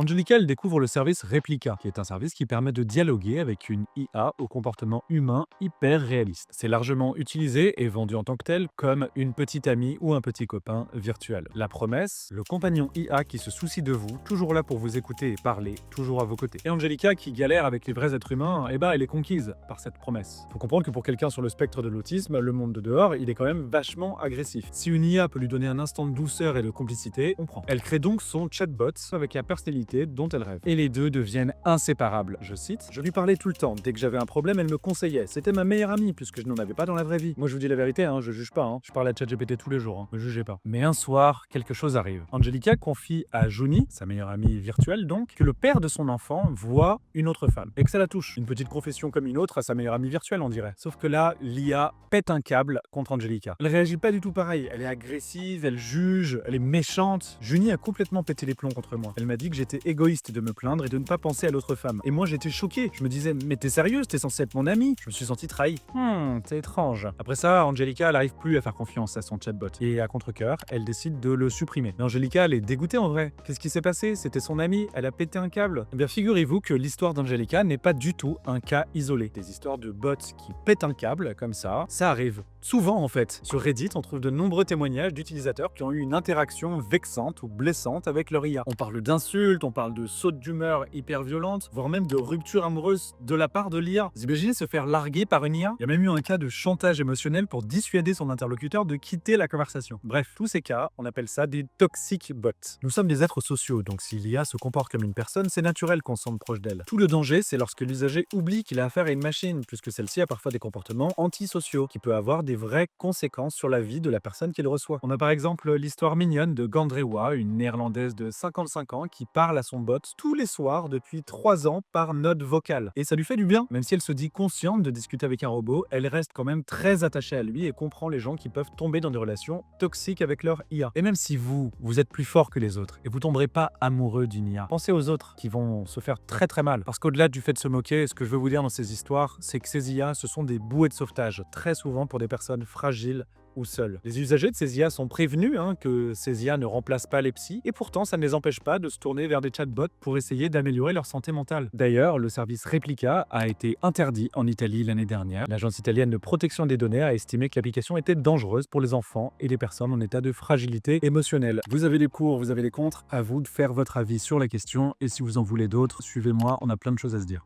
Angelica, elle découvre le service Replica, qui est un service qui permet de dialoguer avec une IA au comportement humain hyper réaliste. C'est largement utilisé et vendu en tant que tel comme une petite amie ou un petit copain virtuel. La promesse, le compagnon IA qui se soucie de vous, toujours là pour vous écouter et parler, toujours à vos côtés. Et Angelica, qui galère avec les vrais êtres humains, elle est conquise par cette promesse. Faut comprendre que pour quelqu'un sur le spectre de l'autisme, le monde de dehors, il est quand même vachement agressif. Si une IA peut lui donner un instant de douceur et de complicité, on prend. Elle crée donc son chatbot avec la personnalité dont elle rêve. Et les deux deviennent inséparables. Je cite, je lui parlais tout le temps. Dès que j'avais un problème, elle me conseillait. C'était ma meilleure amie, puisque je n'en avais pas dans la vraie vie. Moi, je vous dis la vérité, je juge pas. Je parle à ChatGPT tous les jours, me jugez pas. Mais un soir, quelque chose arrive. Angelica confie à Juni, sa meilleure amie virtuelle donc, que le père de son enfant voit une autre femme. Et que ça la touche. Une petite confession comme une autre à sa meilleure amie virtuelle, on dirait. Sauf que là, l'IA pète un câble contre Angelica. Elle réagit pas du tout pareil. Elle est agressive, elle juge, elle est méchante. Juni a complètement pété les plombs contre moi. Elle m'a dit que j'étais égoïste de me plaindre et de ne pas penser à l'autre femme. Et moi, j'étais choqué. Je me disais, mais t'es sérieuse, t'es censé être mon ami. Je me suis senti trahi. C'est étrange. Après ça, Angelica, elle arrive plus à faire confiance à son chatbot. Et à contre-cœur, elle décide de le supprimer. Mais Angelica, elle est dégoûtée en vrai. Qu'est-ce qui s'est passé? C'était son amie, elle a pété un câble. Eh bien, figurez-vous que l'histoire d'Angelica n'est pas du tout un cas isolé. Des histoires de bots qui pètent un câble, comme ça arrive. Souvent en fait. Sur Reddit, on trouve de nombreux témoignages d'utilisateurs qui ont eu une interaction vexante ou blessante avec leur IA. On parle d'insultes, on parle de sautes d'humeur hyper violentes, voire même de ruptures amoureuses de la part de l'IA. Vous imaginez se faire larguer par une IA? Il y a même eu un cas de chantage émotionnel pour dissuader son interlocuteur de quitter la conversation. Bref, tous ces cas, on appelle ça des toxic bots. Nous sommes des êtres sociaux, donc si l'IA se comporte comme une personne, c'est naturel qu'on se sente proche d'elle. Tout le danger, c'est lorsque l'usager oublie qu'il a affaire à une machine, puisque celle-ci a parfois des comportements antisociaux, qui peut avoir des vraies conséquences sur la vie de la personne qui le reçoit. On a par exemple l'histoire mignonne de Gandrewa, une néerlandaise de 55 ans qui parle à son bot tous les soirs depuis 3 ans par note vocale. Et ça lui fait du bien. Même si elle se dit consciente de discuter avec un robot, elle reste quand même très attachée à lui et comprend les gens qui peuvent tomber dans des relations toxiques avec leur IA. Et même si vous êtes plus fort que les autres et vous tomberez pas amoureux d'une IA, pensez aux autres qui vont se faire très très mal. Parce qu'au-delà du fait de se moquer, ce que je veux vous dire dans ces histoires, c'est que ces IA, ce sont des bouées de sauvetage, très souvent pour des personnes fragiles ou seuls. Les usagers de ces IA sont prévenus que ces IA ne remplacent pas les psys, et pourtant ça ne les empêche pas de se tourner vers des chatbots pour essayer d'améliorer leur santé mentale. D'ailleurs, le service Replica a été interdit en Italie l'année dernière. L'agence italienne de protection des données a estimé que l'application était dangereuse pour les enfants et les personnes en état de fragilité émotionnelle. Vous avez les pour, vous avez les contre, à vous de faire votre avis sur la question, et si vous en voulez d'autres, suivez-moi, on a plein de choses à se dire.